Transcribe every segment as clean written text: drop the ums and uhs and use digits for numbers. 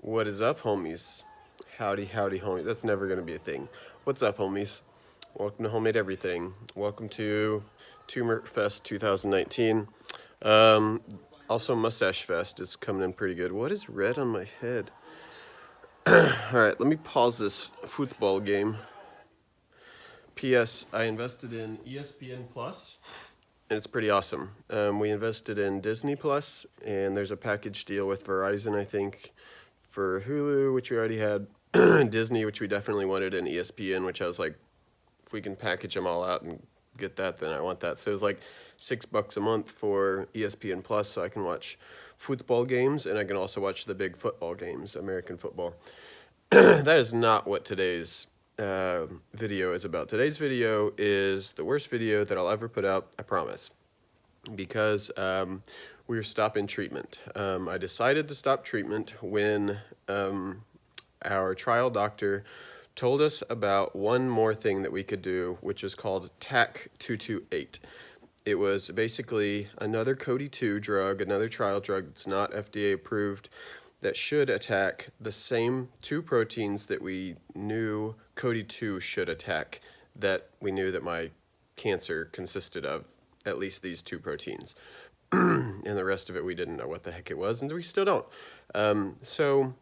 What is up, homies? Howdy, howdy, homie. That's never going to be a thing. What's up, homies? Welcome to Homemade Everything. Welcome to Tumor Fest 2019. Um, Also, Mustache Fest is coming in pretty good. What is red on my head? Alright, let me pause this football game. P.S. I invested in ESPN Plus, and it's pretty awesome. We invested in Disney Plus, and there's a package deal with Verizon, I think, for Hulu, which we already had, Disney, which we definitely wanted, and ESPN, which I was like, if we can package them all out and get that, then I want that. So it was like $6 a month for ESPN Plus, so I can watch football games, and I can also watch the big football games, American football. That is not what today's video is about. Today's video is the worst video that I'll ever put out, I promise, because we're stopping treatment. I decided to stop treatment when our trial doctor told us about one more thing that we could do, which is called TAK-228. It was basically another COD2 drug, another trial drug that's not FDA approved, that should attack the same two proteins that we knew COD2 should attack, that we knew that my cancer consisted of, at least these two proteins. And the rest of it, we didn't know what the heck it was, and we still don't. So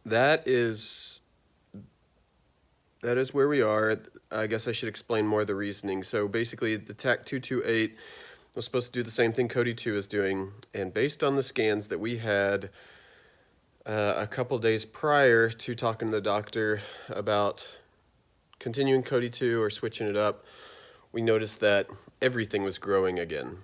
that is where we are. I guess I should explain more of the reasoning. So basically, the TAK-228 was supposed to do the same thing COD2 is doing, and based on the scans that we had a couple days prior to talking to the doctor about continuing COD2 or switching it up, we noticed that everything was growing again.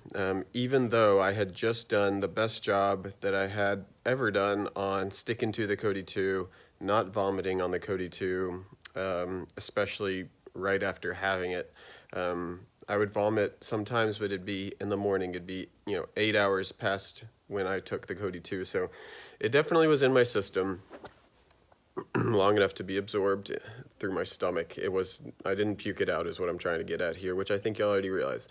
Even though I had just done the best job that I had ever done on sticking to the COD2, not vomiting on the COD2, especially right after having it. I would vomit sometimes, but it'd be in the morning. It'd be 8 hours past when I took the COD2, so it definitely was in my system long enough to be absorbed through my stomach. I didn't puke it out, is what I'm trying to get at here, which I think you already realize.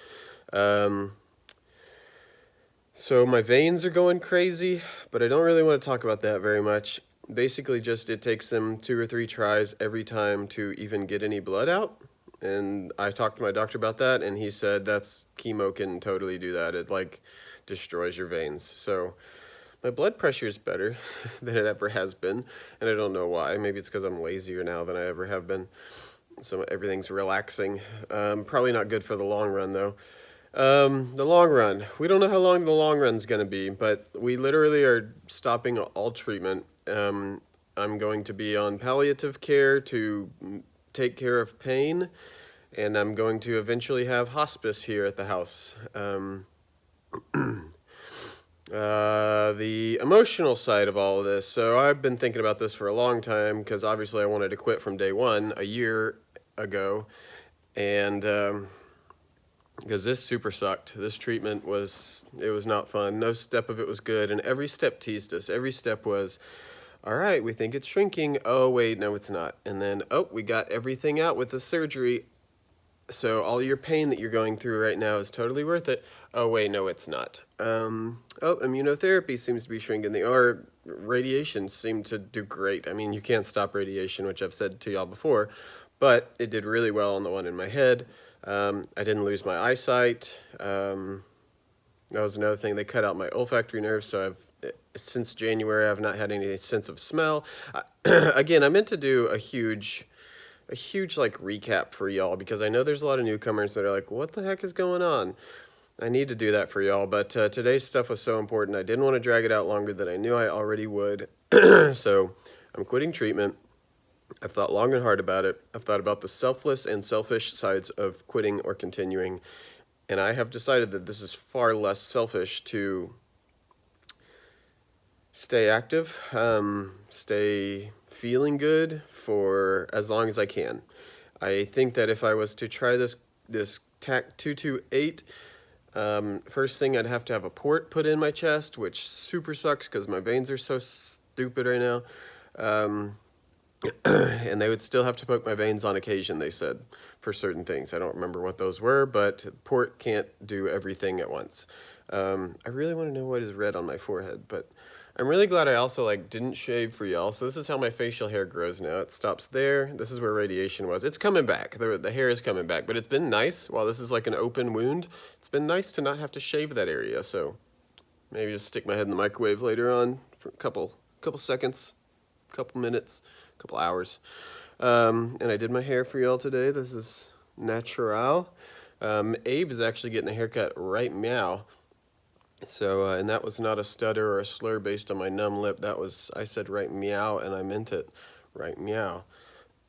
So my veins are going crazy, but I don't really want to talk about that very much. Basically, just it takes them 2 or 3 tries every time to even get any blood out. And I talked to my doctor about that, and he said that's chemo can totally do that. It like destroys your veins. So my blood pressure is better than it ever has been, and I don't know why. Maybe it's because I'm lazier now than I ever have been. So everything's relaxing. Probably not good for the long run, though. The long run. We don't know how long the long run's going to be, but we literally are stopping all treatment. I'm going to be on palliative care to take care of pain, and I'm going to eventually have hospice here at the house. The emotional side of all of this. So I've been thinking about this for a long time, because obviously I wanted to quit from day one a year ago, and because this super sucked. This treatment was not fun. No step of it was good, and every step teased us. Every step was, all right, we think it's shrinking. Oh, wait, no, it's not. And then, oh, we got everything out with the surgery. So all your pain that you're going through right now is totally worth it. Oh, wait, no, it's not. Immunotherapy seems to be shrinking. Or radiation seemed to do great. I mean, you can't stop radiation, which I've said to y'all before, but it did really well on the one in my head. I didn't lose my eyesight. That was another thing. They cut out my olfactory nerve, so since January, I've not had any sense of smell. Again, I meant to do a huge like recap for y'all, because I know there's a lot of newcomers that are like, what the heck is going on? I need to do that for y'all, but today's stuff was so important. I didn't want to drag it out longer than I knew I already would. So I'm quitting treatment. I've thought long and hard about it. I've thought about the selfless and selfish sides of quitting or continuing, and I have decided that this is far less selfish to stay active, stay feeling good for as long as I can. I think that if I was to try this TAK-228, first thing, I'd have to have a port put in my chest, which super sucks because my veins are so stupid right now. And they would still have to poke my veins on occasion, they said, for certain things. I don't remember what those were, but port can't do everything at once. I really want to know what is red on my forehead, but I'm really glad I also like didn't shave for y'all. So this is how my facial hair grows now. It stops there. This is where radiation was. It's coming back. The hair is coming back, but it's been nice. While this is like an open wound, it's been nice to not have to shave that area. So maybe just stick my head in the microwave later on for a couple seconds, couple minutes, couple hours. And I did my hair for y'all today. This is natural. Abe is actually getting a haircut right meow. So, and that was not a stutter or a slur based on my numb lip. That was, I said right meow and I meant it, right meow.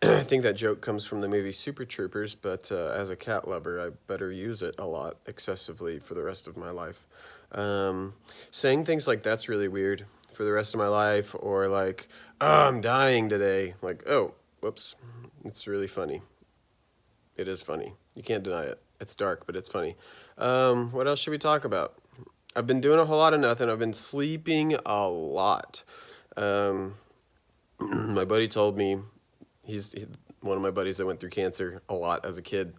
I think that joke comes from the movie Super Troopers, but as a cat lover, I better use it a lot, excessively, for the rest of my life. Saying things like that's really weird for the rest of my life, or like, oh, I'm dying today. Like, oh, whoops, it's really funny. It is funny. You can't deny it. It's dark, but it's funny. What else should we talk about? I've been doing a whole lot of nothing. I've been sleeping a lot. My buddy told me, one of my buddies that went through cancer a lot as a kid.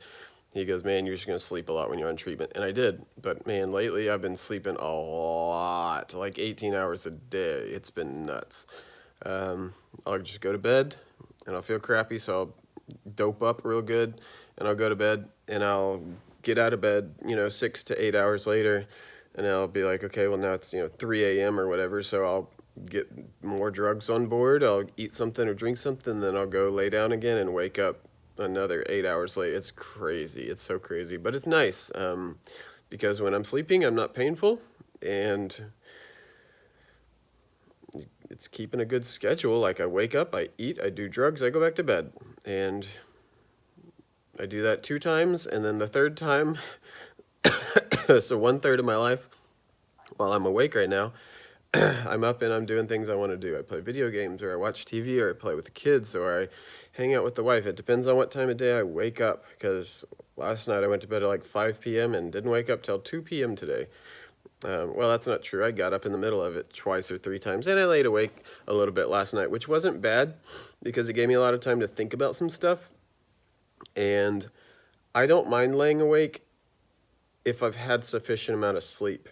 He goes, man, you're just going to sleep a lot when you're on treatment. And I did. But, man, lately I've been sleeping a lot, like 18 hours a day. It's been nuts. I'll just go to bed, and I'll feel crappy, so I'll dope up real good, and I'll go to bed, and I'll get out of bed, 6 to 8 hours later, and I'll be like, okay, well, now it's, 3 a.m. or whatever, so I'll get more drugs on board. I'll eat something or drink something, then I'll go lay down again and wake up another 8 hours late. It's crazy. It's so crazy, but it's nice because when I'm sleeping, I'm not painful, and it's keeping a good schedule. Like I wake up, I eat, I do drugs, I go back to bed, and I do that 2 times, and then the third time, so 1/3 of my life while I'm awake right now, I'm up and I'm doing things I want to do. I play video games, or I watch TV, or I play with the kids, or I hang out with the wife. It depends on what time of day I wake up, because last night I went to bed at like 5 p.m. and didn't wake up till 2 p.m. today. Well, that's not true. I got up in the middle of it twice or 3 times, and I laid awake a little bit last night, which wasn't bad because it gave me a lot of time to think about some stuff. And I don't mind laying awake if I've had sufficient amount of sleep.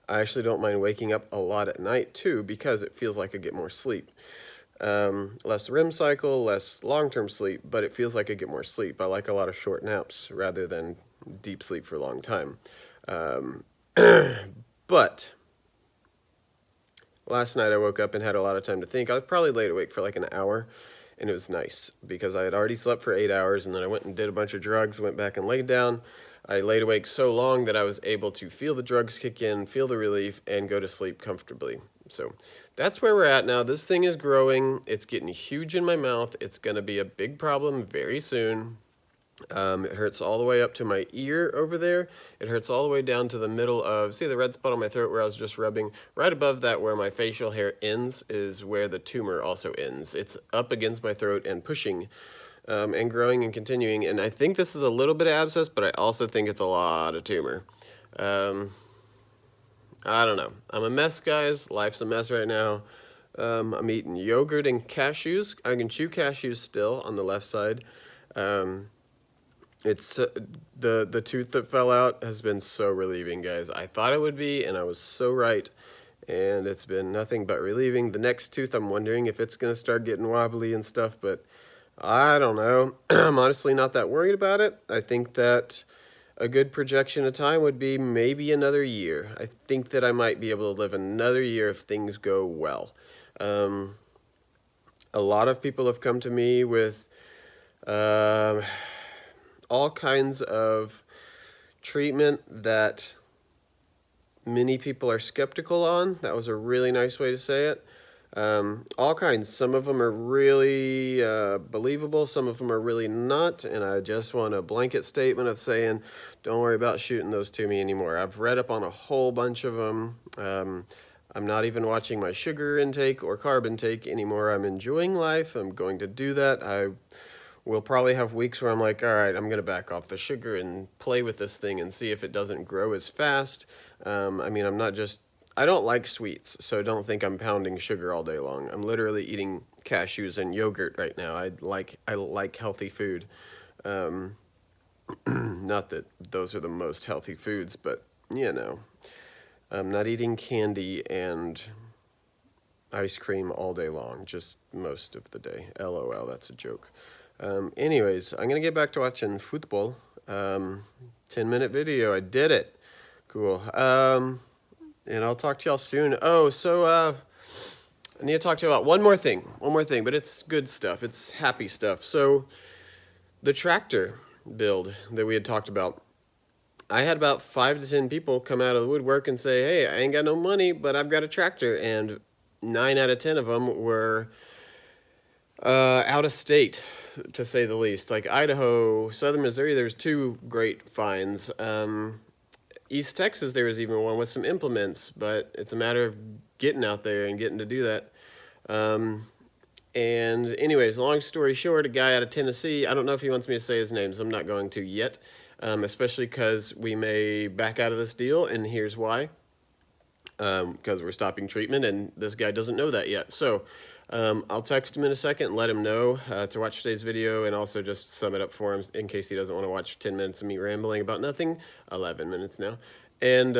I actually don't mind waking up a lot at night too, because it feels like I get more sleep. Less REM cycle, less long-term sleep, but it feels like I get more sleep. I like a lot of short naps rather than deep sleep for a long time. But last night I woke up and had a lot of time to think. I probably laid awake for like an hour, and it was nice because I had already slept for 8 hours, and then I went and did a bunch of drugs, went back and laid down. I laid awake so long that I was able to feel the drugs kick in, feel the relief, and go to sleep comfortably. So that's where we're at now. This thing is growing. It's getting huge in my mouth. It's going to be a big problem very soon. It hurts all the way up to my ear over there. It hurts all the way down to the middle of, see the red spot on my throat where I was just rubbing? Right above that where my facial hair ends is where the tumor also ends. It's up against my throat and pushing and growing and continuing. And I think this is a little bit of abscess, but I also think it's a lot of tumor. I don't know. I'm a mess, guys. Life's a mess right now. I'm eating yogurt and cashews. I can chew cashews still on the left side. It's the tooth that fell out has been so relieving, guys. I thought it would be, and I was so right. And it's been nothing but relieving. The next tooth, I'm wondering if it's going to start getting wobbly and stuff, but I don't know. I'm honestly not that worried about it. I think that a good projection of time would be maybe another year. I think that I might be able to live another year if things go well. A lot of people have come to me with all kinds of treatment that many people are skeptical on. That was a really nice way to say it. All kinds. Some of them are really believable. Some of them are really not. And I just want a blanket statement of saying, don't worry about shooting those to me anymore. I've read up on a whole bunch of them. I'm not even watching my sugar intake or carb intake anymore. I'm enjoying life. I'm going to do that. I will probably have weeks where I'm like, all right, I'm going to back off the sugar and play with this thing and see if it doesn't grow as fast. I don't like sweets, so don't think I'm pounding sugar all day long. I'm literally eating cashews and yogurt right now. I like healthy food. Not that those are the most healthy foods, but I'm not eating candy and ice cream all day long, just most of the day. LOL, that's a joke. Anyways, I'm going to get back to watching football. 10-minute video, I did it. Cool. And I'll talk to y'all soon. Oh, so I need to talk to you about one more thing, but it's good stuff. It's happy stuff. So the tractor build that we had talked about, I had about 5 to 10 people come out of the woodwork and say, hey, I ain't got no money, but I've got a tractor. And 9 out of 10 of them were out of state, to say the least. Like Idaho, southern Missouri, there's 2 great finds. East Texas, there was even one with some implements, but it's a matter of getting out there and getting to do that. And anyways, long story short, a guy out of Tennessee, I don't know if he wants me to say his name, so I'm not going to yet, especially because we may back out of this deal, and here's why. Because we're stopping treatment, and this guy doesn't know that yet. So I'll text him in a second and let him know to watch today's video, and also just sum it up for him in case he doesn't want to watch 10 minutes of me rambling about nothing. 11 minutes now. And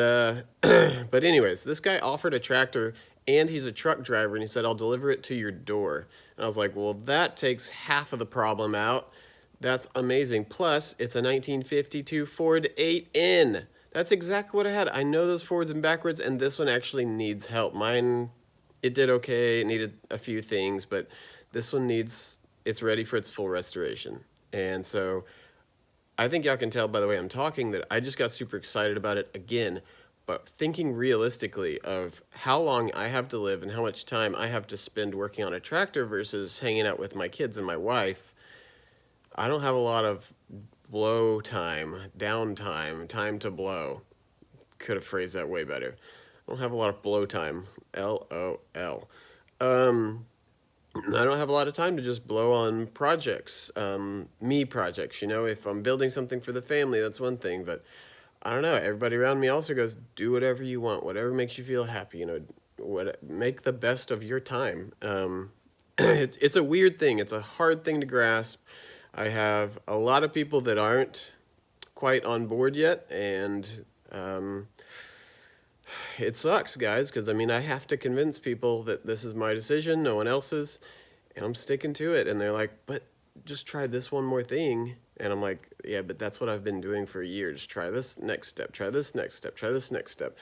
but anyways, this guy offered a tractor, and he's a truck driver, and he said, I'll deliver it to your door. And I was like, well, that takes half of the problem out. That's amazing. Plus, it's a 1952 Ford 8N. That's exactly what I had. I know those forwards and backwards, and this one actually needs help. Mine, it did okay. It needed a few things, but this one it's ready for its full restoration. And so I think y'all can tell by the way I'm talking that I just got super excited about it again. But thinking realistically of how long I have to live and how much time I have to spend working on a tractor versus hanging out with my kids and my wife, I don't have a lot of blow time, downtime, time to blow. Could have phrased that way better. I don't have a lot of blow time. LOL. I don't have a lot of time to just blow on projects, me projects. You know, if I'm building something for the family, that's one thing. But I don't know. Everybody around me also goes, do whatever you want, whatever makes you feel happy. You know, make the best of your time. It's a weird thing. It's a hard thing to grasp. I have a lot of people that aren't quite on board yet, and it sucks, guys, because I mean, I have to convince people that this is my decision, no one else's, and I'm sticking to it. And they're like, but just try this one more thing. And I'm like, yeah, but that's what I've been doing for years. Try this next step, try this next step, try this next step.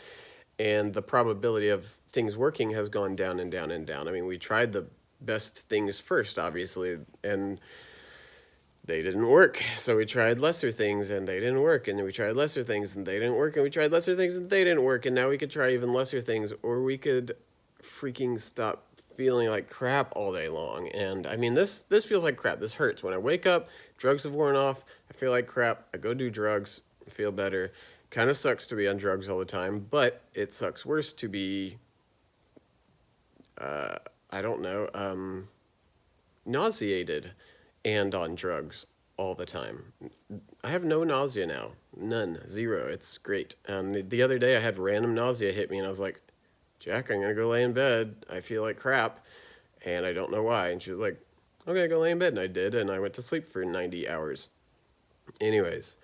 And the probability of things working has gone down and down and down. I mean, we tried the best things first, obviously, and they didn't work. So we tried lesser things and they didn't work. And then we tried lesser things and they didn't work. And we tried lesser things and they didn't work. And now we could try even lesser things, or we could freaking stop feeling like crap all day long. And I mean, this feels like crap. This hurts. When I wake up, drugs have worn off. I feel like crap. I go do drugs. I feel better. Kind of sucks to be on drugs all the time, but it sucks worse to be, I don't know, nauseated and on drugs all the time. I have no nausea now. None. Zero. It's great. The other day I had random nausea hit me and I was like, Jack, I'm going to go lay in bed. I feel like crap and I don't know why. And she was like, okay, go lay in bed. And I did, and I went to sleep for 90 hours. Anyways,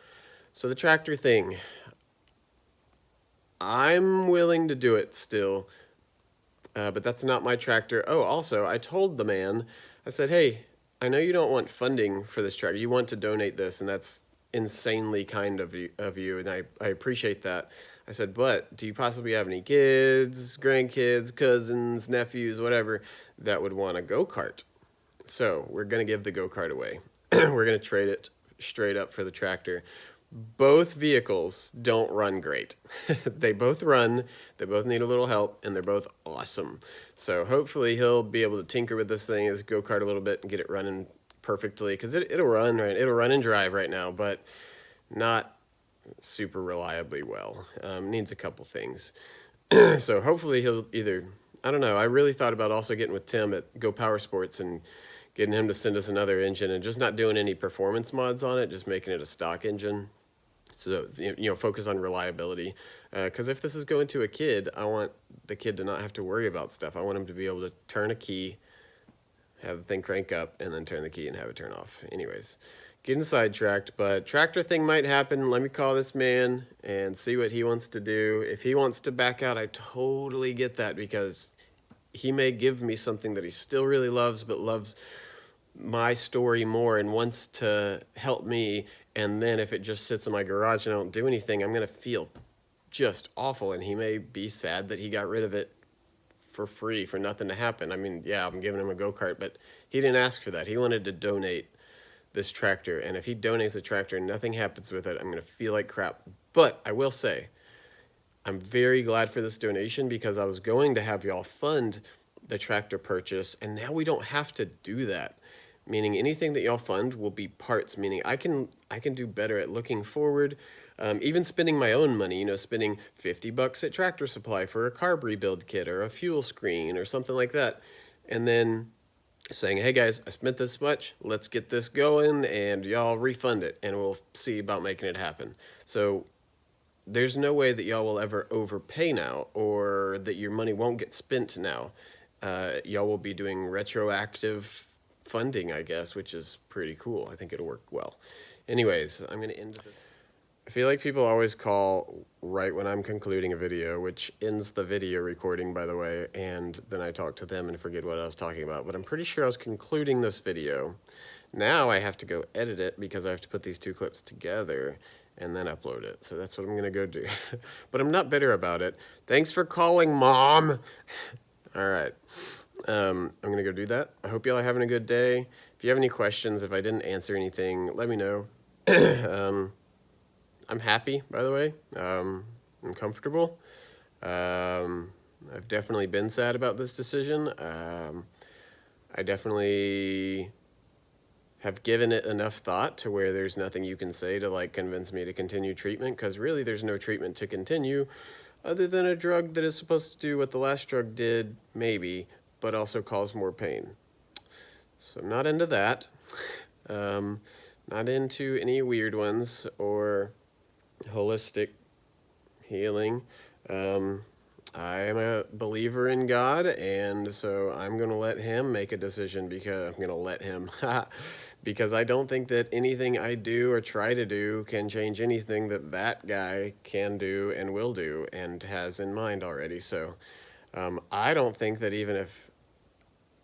so the tractor thing, I'm willing to do it still, but that's not my tractor. Oh, also, I told the man, I said, hey, I know you don't want funding for this tractor. You want to donate this, and that's insanely kind of you, and I appreciate that. I said, but do you possibly have any kids, grandkids, cousins, nephews, whatever, that would want a go-kart? So we're going to give the go-kart away. We're going to trade it straight up for the tractor. Both vehicles don't run great. They both run, they both need a little help, and they're both awesome. So hopefully he'll be able to tinker with this thing, this go-kart a little bit, and get it running perfectly, because it'll run, right? It'll run and drive right now, but not super reliably well. Needs a couple things. So hopefully he'll either, I don't know, I really thought about also getting with Tim at Go Power Sports and getting him to send us another engine and just not doing any performance mods on it, just making it a stock engine. So, focus on reliability. Because if this is going to a kid, I want the kid to not have to worry about stuff. I want him to be able to turn a key, have the thing crank up, and then turn the key and have it turn off. Anyways, getting sidetracked, but tractor thing might happen. Let me call this man and see what he wants to do. If he wants to back out, I totally get that, because he may give me something that he still really loves, but loves my story more and wants to help me. And then if it just sits in my garage and I don't do anything, I'm going to feel just awful. And he may be sad that he got rid of it for free, for nothing to happen. I mean, yeah, I'm giving him a go-kart, but he didn't ask for that. He wanted to donate this tractor. And if he donates the tractor and nothing happens with it, I'm going to feel like crap. But I will say, I'm very glad for this donation, because I was going to have y'all fund the tractor purchase, and now we don't have to do that. Meaning anything that y'all fund will be parts, meaning I can do better at looking forward, even spending my own money, you know, spending $50 at Tractor Supply for a carb rebuild kit or a fuel screen or something like that. And then saying, hey guys, I spent this much, let's get this going, and y'all refund it, and we'll see about making it happen. So there's no way that y'all will ever overpay now, or that your money won't get spent now. Y'all will be doing retroactive funding, I guess, which is pretty cool. I think it'll work well. Anyways, I'm going to end this. I feel like people always call right when I'm concluding a video, which ends the video recording, by the way, and then I talk to them and forget what I was talking about. But I'm pretty sure I was concluding this video. Now I have to go edit it, because I have to put these two clips together and then upload it. So that's what I'm going to go do. But I'm not bitter about it. Thanks for calling, Mom. All right. I'm going to go do that. I hope y'all are having a good day. If you have any questions, if I didn't answer anything, let me know. I'm happy, by the way. I'm comfortable. I've definitely been sad about this decision. I definitely have given it enough thought to where there's nothing you can say to like convince me to continue treatment, because really there's no treatment to continue other than a drug that is supposed to do what the last drug did, maybe, but also cause more pain. So I'm not into that. Not into any weird ones or holistic healing. I am a believer in God, and so I'm going to let him make a decision, because I'm going to let him, because I don't think that anything I do or try to do can change anything that that guy can do and will do and has in mind already. So I don't think that even if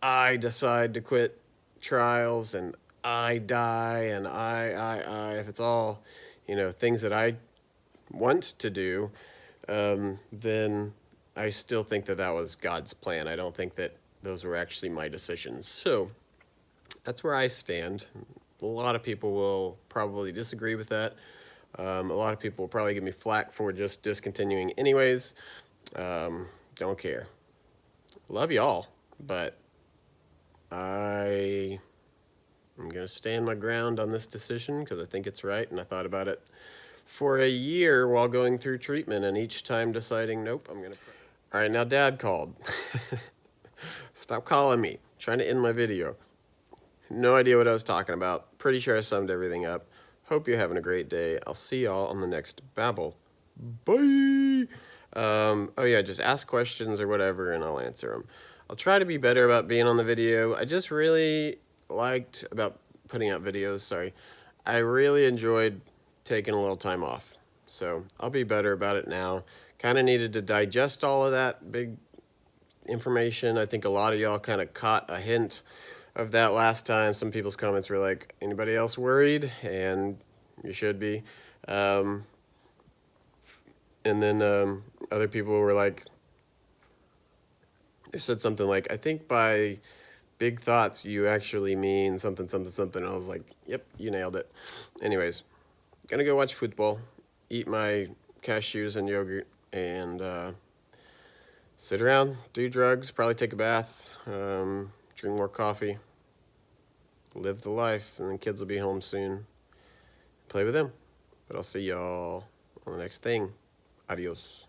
I decide to quit trials and I die and if it's all, you know, things that I want to do, then I still think that that was God's plan. I don't think that those were actually my decisions. So that's where I stand. A lot of people will probably disagree with that. A lot of people will probably give me flack for just discontinuing anyways. Don't care. Love y'all, but I'm going to stand my ground on this decision, because I think it's right, and I thought about it for a year while going through treatment, and each time deciding, nope, I'm going to... All right, now Dad called. Stop calling me. I'm trying to end my video. No idea what I was talking about. Pretty sure I summed everything up. Hope you're having a great day. I'll see y'all on the next Babble. Bye! Oh yeah, just ask questions or whatever, and I'll answer them. I'll try to be better about being on the video. I just really liked about putting out videos, sorry. I really enjoyed taking a little time off. So I'll be better about it now. Kind of needed to digest all of that big information. I think a lot of y'all kind of caught a hint of that last time. Some people's comments were like, anybody else worried? And you should be. And then other people were like, they said something like, I think by big thoughts you actually mean something, something, something. And I was like, yep, you nailed it. Anyways, gonna go watch football, eat my cashews and yogurt, and sit around, do drugs, probably take a bath, drink more coffee, live the life, and then kids will be home soon. Play with them. But I'll see y'all on the next thing. Adios.